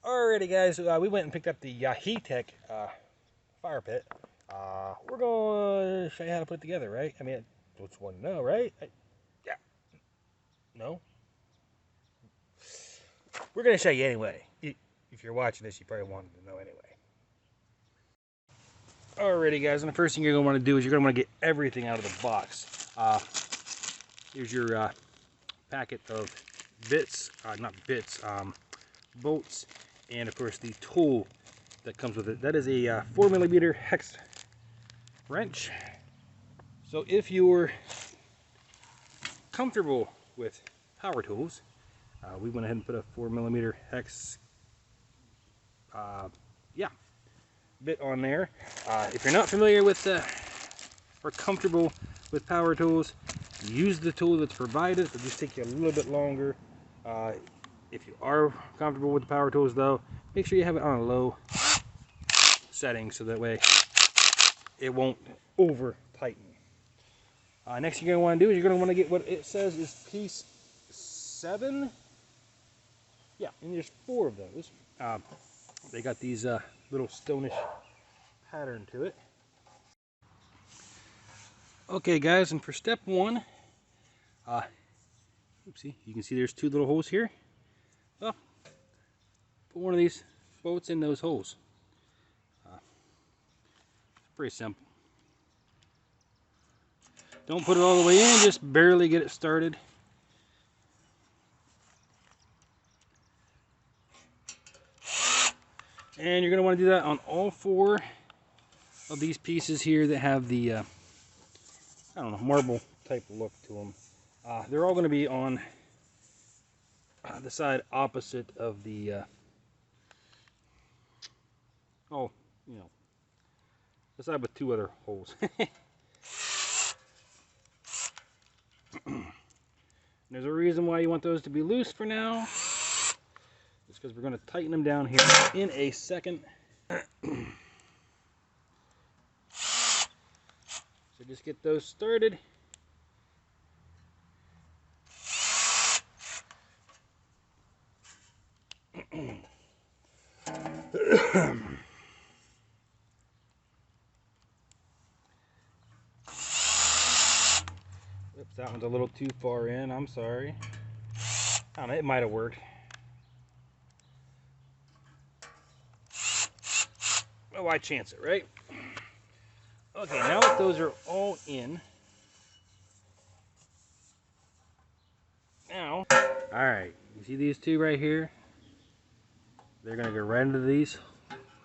Alrighty guys, we went and picked up the Yaheetech fire pit. We're going to show you how to put it together, right? I mean, what's one to know, right? Yeah. No? We're going to show you anyway. If you're watching this, you probably wanted to know anyway. Alrighty guys, and the first thing you're going to want to do is you're going to want to get everything out of the box. Here's your packet of bits, bolts, and of course the tool that comes with it. That is a 4mm hex wrench. So if you're comfortable with power tools, we went ahead and put a 4mm hex bit on there. If you're not familiar with or comfortable with power tools, use the tool that's provided. It'll just take you a little bit longer. If you are comfortable with the power tools though, make sure you have it on a low setting so that way it won't over tighten. Next thing you're going to want to do is you're going to want to get what it says is piece 7. Yeah, and there's 4 of those. They got these little stonish pattern to it. Okay guys, and for step 1, oopsie, you can see there's 2 little holes here. Well, put one of these bolts in those holes. It's pretty simple. Don't put it all the way in, just barely get it started. And you're going to want to do that on all 4 of these pieces here that have the, I don't know, marble type look to them. They're all going to be on the side opposite of the, the side with 2 other holes. There's a reason why you want those to be loose for now. It's because we're going to tighten them down here in a second. So just get those started. Oops, that one's a little too far in. I'm sorry. I don't know, it might have worked. Oh, why chance it, right? Okay, now that those are all in, now, alright, you see these 2 right here? They're going to go right into these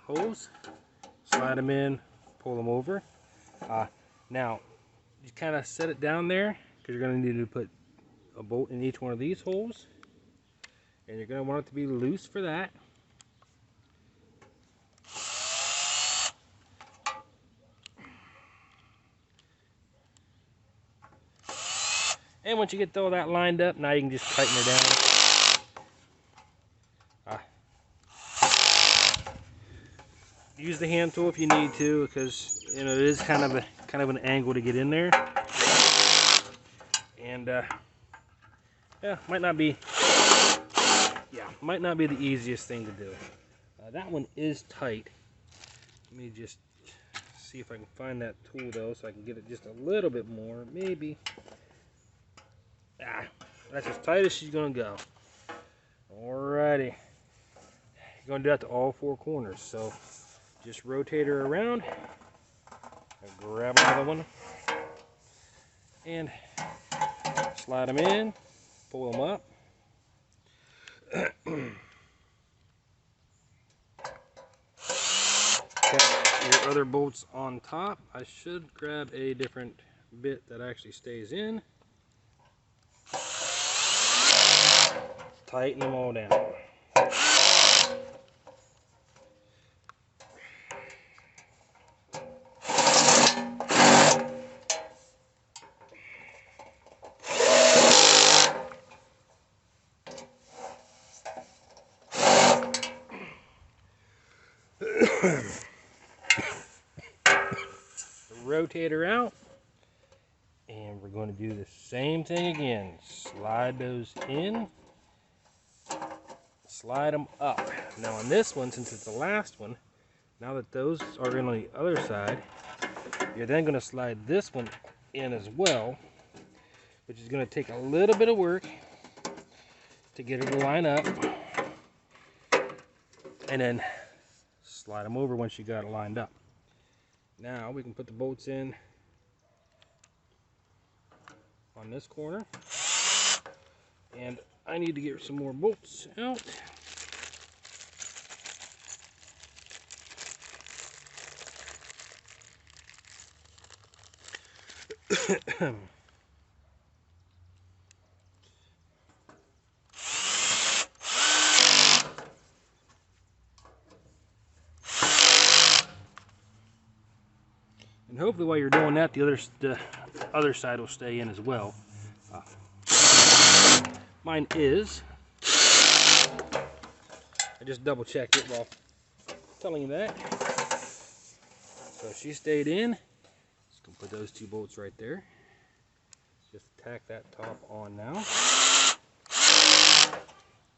holes, slide them in, pull them over. Now, you kind of set it down there, because you're going to need to put a bolt in each one of these holes, and you're going to want it to be loose for that. And once you get all that lined up, now you can just tighten her down. Use the hand tool if you need to, because it is kind of an angle to get in there. And yeah, might not be the easiest thing to do. That one is tight. Let me just see if I can find that tool though, so I can get it just a little bit more, maybe. That's as tight as she's gonna go. Alrighty. You're gonna do that to all 4 corners. So just rotate her around. Grab another one. And slide them in. Pull them up. Okay, your other bolts on top. I should grab a different bit that actually stays in. Tighten them all down. Rotate her out, and we're going to do the same thing again. Slide those in. slide them up. Now on this one, since it's the last one, now that those are in on the other side, you're then going to slide this one in as well, which is going to take a little bit of work to get it to line up, and then slide them over once you got it lined up. Now we can put the bolts in on this corner, and I need to get some more bolts out. And hopefully while you're doing that, the other side will stay in as well. Mine is. I just double checked it while telling you that. So she stayed in. Just gonna put those two bolts right there. Just tack that top on now.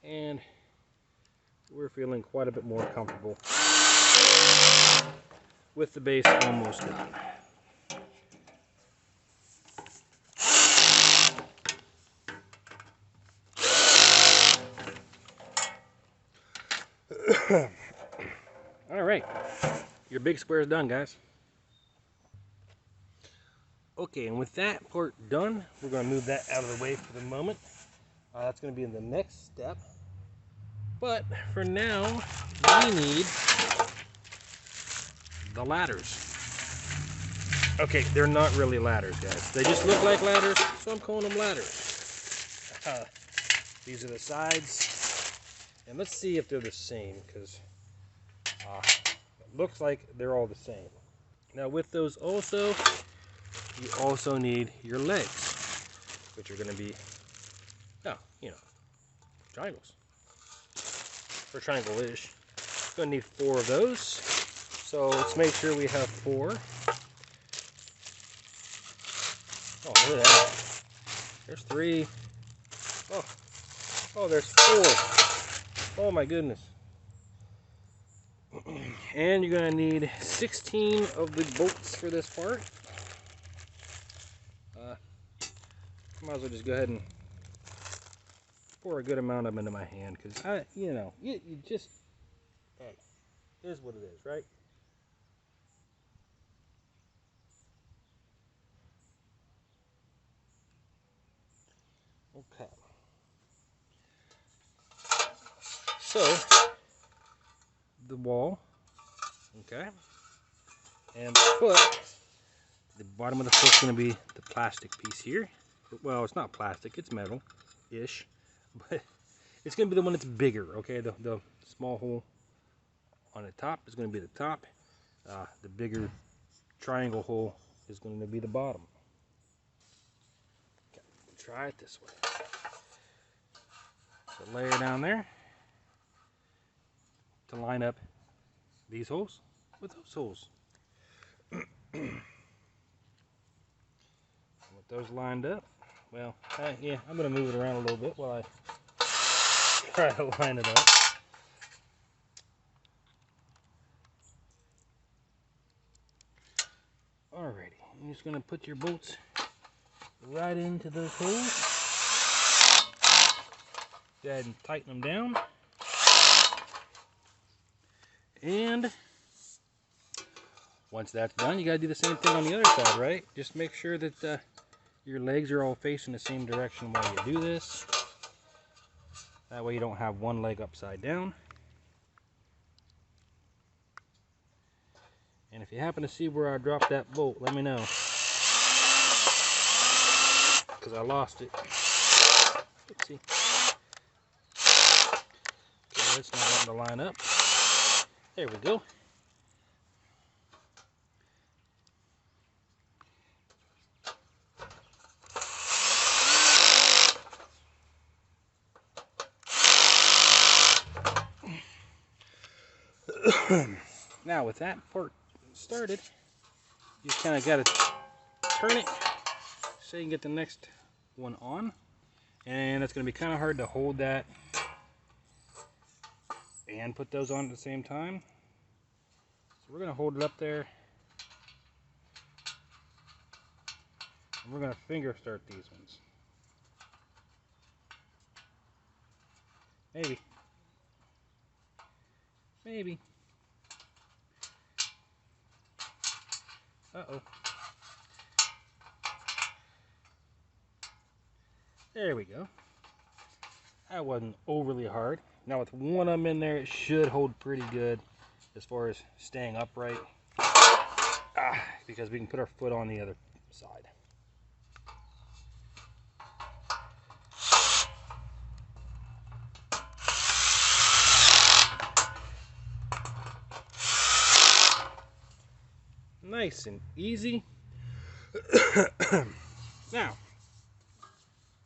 And we're feeling quite a bit more comfortable with the base almost done. All right, your big square is done, guys. Okay, and with that part done, we're going to move that out of the way for the moment. That's going to be in the next step. But for now, we need the ladders. Okay, they're not really ladders, guys. They just look like ladders, so I'm calling them ladders. These are the sides. And let's see if they're the same, because it looks like they're all the same. Now with those also, you also need your legs, which are going to be, triangles. Or triangle-ish. Going to need 4 of those. So let's make sure we have 4. Oh, look at that. There's 3. Oh, there's 4. Oh my goodness. And you're going to need 16 of the bolts for this part. Might as well just go ahead and pour a good amount of them into my hand, because you just, hey, it is what it is, right? Okay. So the wall, okay, and the foot. The bottom of the foot's going to be the plastic piece here. Well, it's not plastic; it's metal-ish, but it's going to be the one that's bigger. Okay, the small hole on the top is going to be the top. The bigger triangle hole is going to be the bottom. Okay, try it this way. So layer down there to line up these holes with those holes. With those lined up, well, yeah, I'm going to move it around a little bit while I try to line it up. Alrighty, you're just going to put your bolts right into those holes. Go ahead and tighten them down. And once that's done, you got to do the same thing on the other side, right? Just make sure that your legs are all facing the same direction while you do this. That way you don't have one leg upside down. And if you happen to see where I dropped that bolt, let me know, because I lost it. Oopsie. Okay, that's not wanting to line up. There we go. Now with that part started, you just kind of got to turn it so you can get the next one on. And it's going to be kind of hard to hold that and put those on at the same time. So we're going to hold it up there. And we're going to finger start these ones. Maybe. Maybe. Uh-oh. There we go. That wasn't overly hard. Now with one of them in there, it should hold pretty good as far as staying upright. Because we can put our foot on the other side. Nice and easy. Now,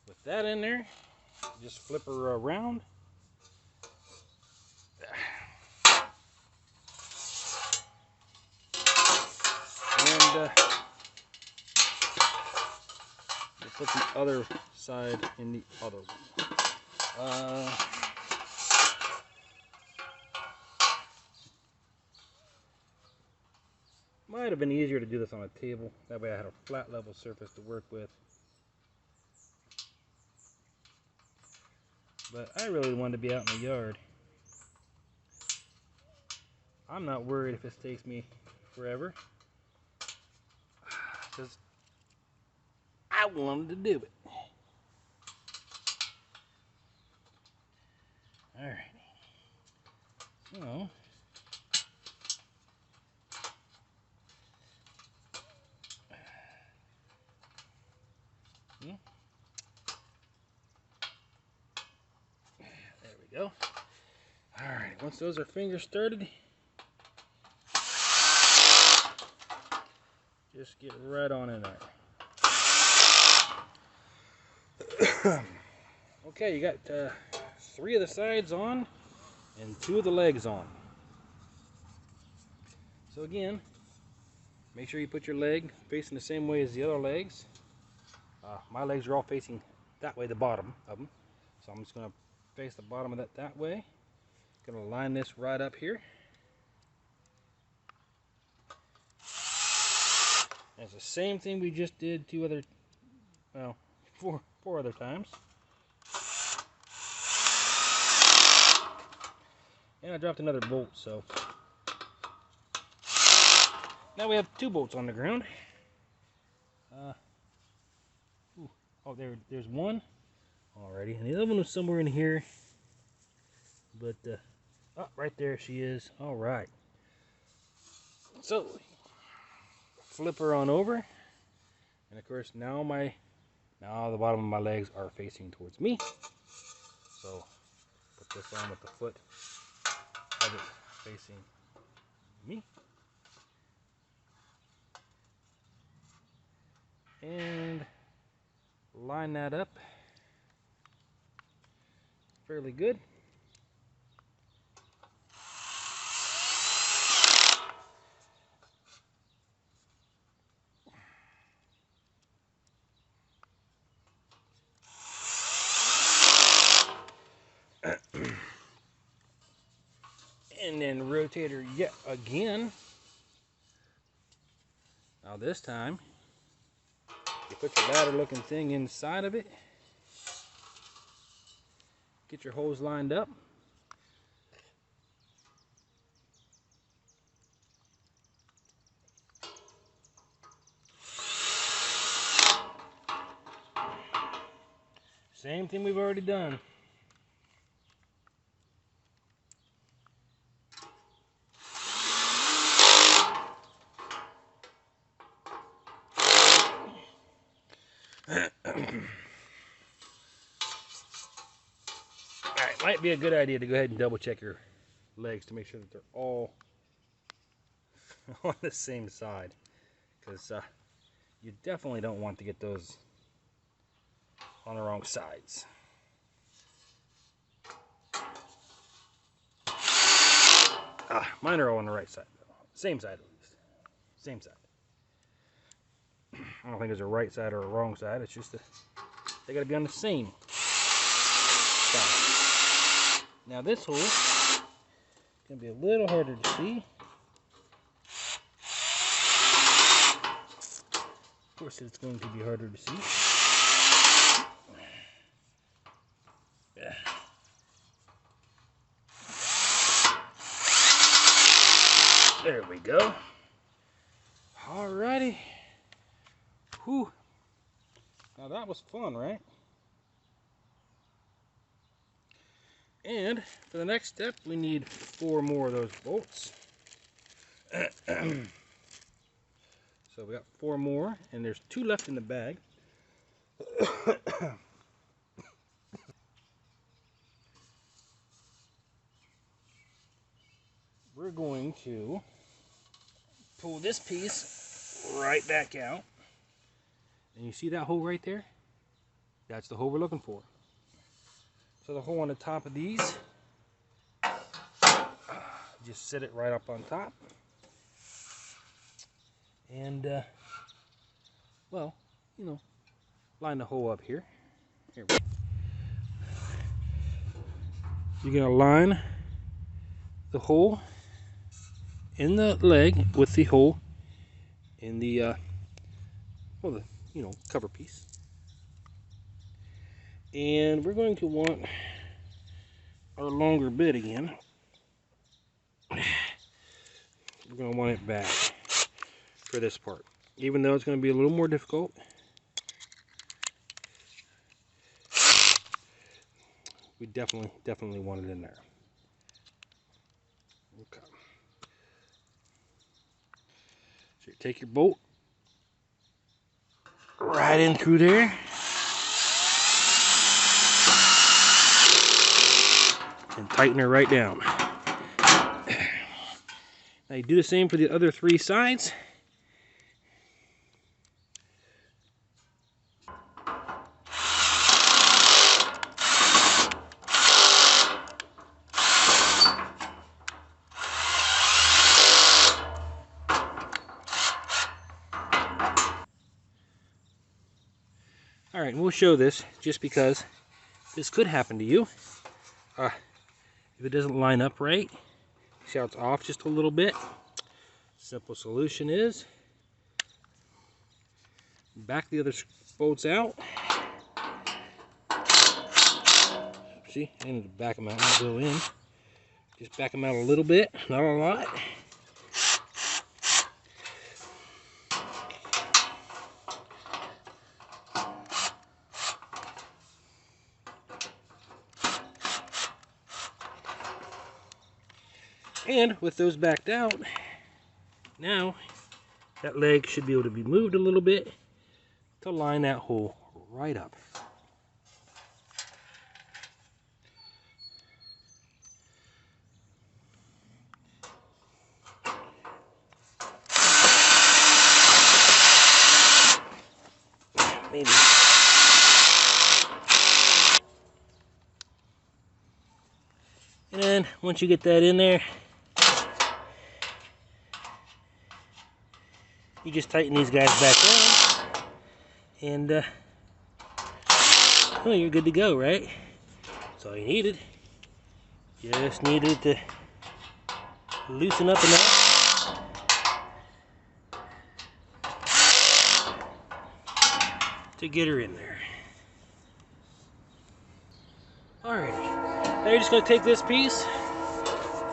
with that in there, just flip her around. And we'll put the other side in the other one. Might have been easier to do this on a table. That way I had a flat level surface to work with. But I really wanted to be out in the yard. I'm not worried if this takes me forever, because I wanted to do it. Alright. So, there we go. Alright, once those are finger started, just get right on in there. Okay, you got 3 of the sides on and 2 of the legs on. So again, make sure you put your leg facing the same way as the other legs. My legs are all facing that way, the bottom of them. So I'm just going to face the bottom of that way. Going to line this right up here. And it's the same thing we just did 4 other times. And I dropped another bolt, so now we have 2 bolts on the ground. Oh, there's one already, and the other one was somewhere in here. But oh, right there she is. All right. So flip her on over, and of course now the bottom of my legs are facing towards me. So put this on with the foot of it facing me. And line that up fairly good. And then rotate her yet again. Now this time, you put your ladder looking thing inside of it. Get your holes lined up. Same thing we've already done. Alright, might be a good idea to go ahead and double check your legs to make sure that they're all on the same side, because you definitely don't want to get those on the wrong sides. Mine are all on the right side though. Same side at least. Same side. I don't think there's a right side or a wrong side. It's just they got to be on the same side. Now this hole, going to be a little harder to see. Of course, it's going to be harder to see. Yeah. There we go. Alrighty. Whew. Now that was fun, right? And for the next step, we need 4 more of those bolts. So we got 4 more, and there's 2 left in the bag. We're going to pull this piece right back out. And you see that hole right there? That's the hole we're looking for. So the hole on the top of these, just set it right up on top. And, well, you know, line the hole up here. Here we go. You're going to line the hole in the leg with the hole in the, well, the, you know, cover piece. And we're going to want our longer bit again. We're going to want it back for this part, even though it's going to be a little more difficult. We definitely want it in there. Okay. So you take your bolt right in through there. And tighten her right down. Now you do the same for the other 3 sides. All right, and we'll show this just because this could happen to you. If it doesn't line up right, see how it's off just a little bit? Simple solution is back the other bolts out. See, I need to back them out, not go in. Just back them out a little bit, not a lot. And with those backed out, now that leg should be able to be moved a little bit to line that hole right up. Maybe. And then once you get that in there, you just tighten these guys back down, and well, you're good to go, right? That's all you needed. Just needed to loosen up enough to get her in there. Alrighty, now you're just going to take this piece,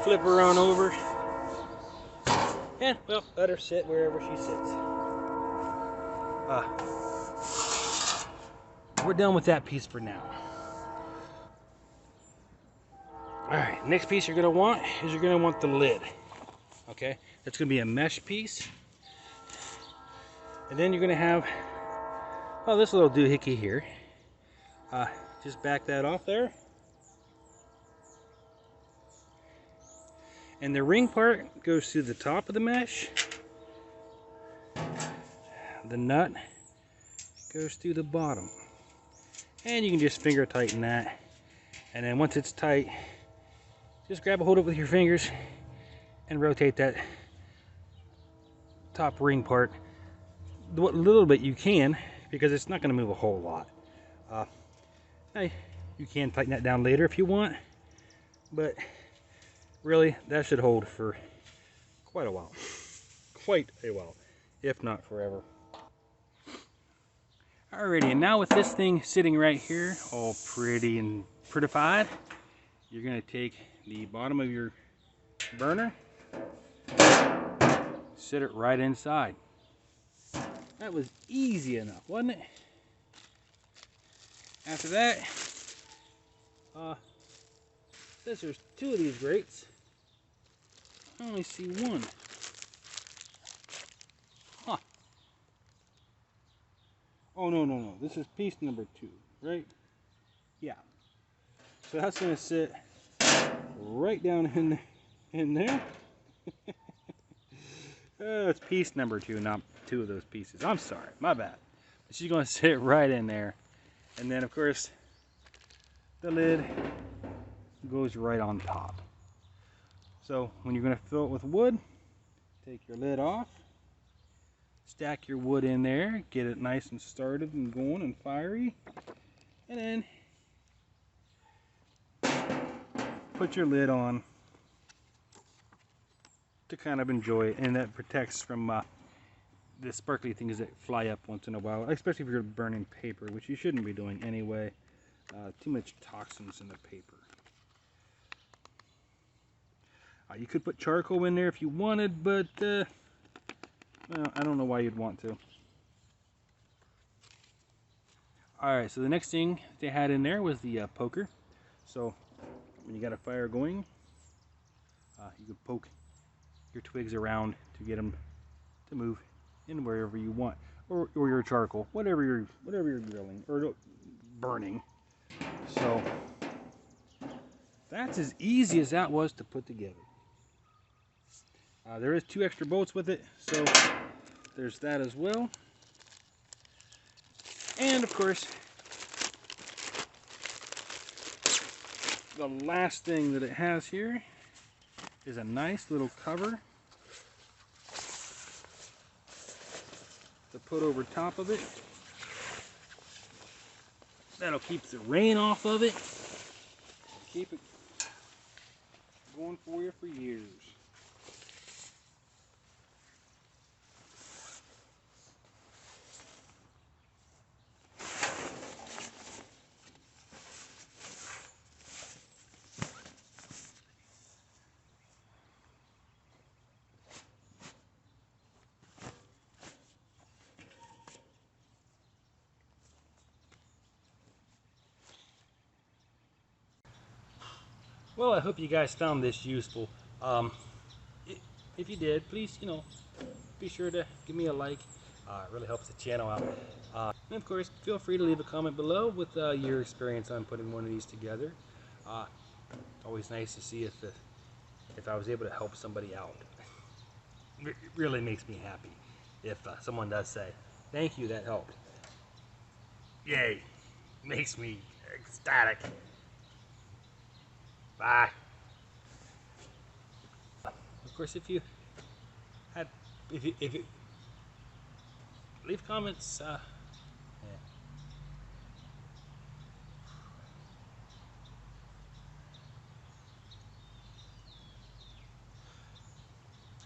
flip her on over, and, well, let her sit wherever she sits. We're done with that piece for now. Alright, next piece you're going to want is you're going to want the lid. Okay, that's going to be a mesh piece. And then you're going to have, well, this little doohickey here. Just back that off there. And the ring part goes through the top of the mesh. The nut goes through the bottom. And you can just finger tighten that. And then once it's tight, just grab a hold of it with your fingers and rotate that top ring part the little bit you can, because it's not going to move a whole lot. Now you can tighten that down later if you want, but really, that should hold for quite a while. Quite a while, if not forever. Alrighty, and now with this thing sitting right here, all pretty and prettified, you're gonna take the bottom of your burner, sit it right inside. That was easy enough, wasn't it? After that, since there's two of these grates, I only see one. Huh. Oh, no. This is piece number 2, right? Yeah. So that's going to sit right down in there. It's piece number 2, not 2 of those pieces. I'm sorry, my bad. But she's going to sit right in there. And then, of course, the lid goes right on top. So when you're going to fill it with wood, take your lid off, stack your wood in there, get it nice and started and going and fiery, and then put your lid on to kind of enjoy it, and that protects from the sparkly things that fly up once in a while, especially if you're burning paper, which you shouldn't be doing anyway. Too much toxins in the paper. You could put charcoal in there if you wanted, but well, I don't know why you'd want to. Alright, so the next thing they had in there was the poker. So when you got a fire going, you could poke your twigs around to get them to move in wherever you want, or your charcoal, whatever you're grilling or burning. So that's as easy as that was to put together. There is 2 extra bolts with it, so there's that as well. And of course, the last thing that it has here is a nice little cover to put over top of it. That'll keep the rain off of it. Keep it going for you for years. Well, I hope you guys found this useful. If you did, please, be sure to give me a like. It really helps the channel out. And of course, feel free to leave a comment below with your experience on putting one of these together. Always nice to see if I was able to help somebody out. It really makes me happy if someone does say, "Thank you, that helped." Yay! Makes me ecstatic. Bye. Of course, if you leave comments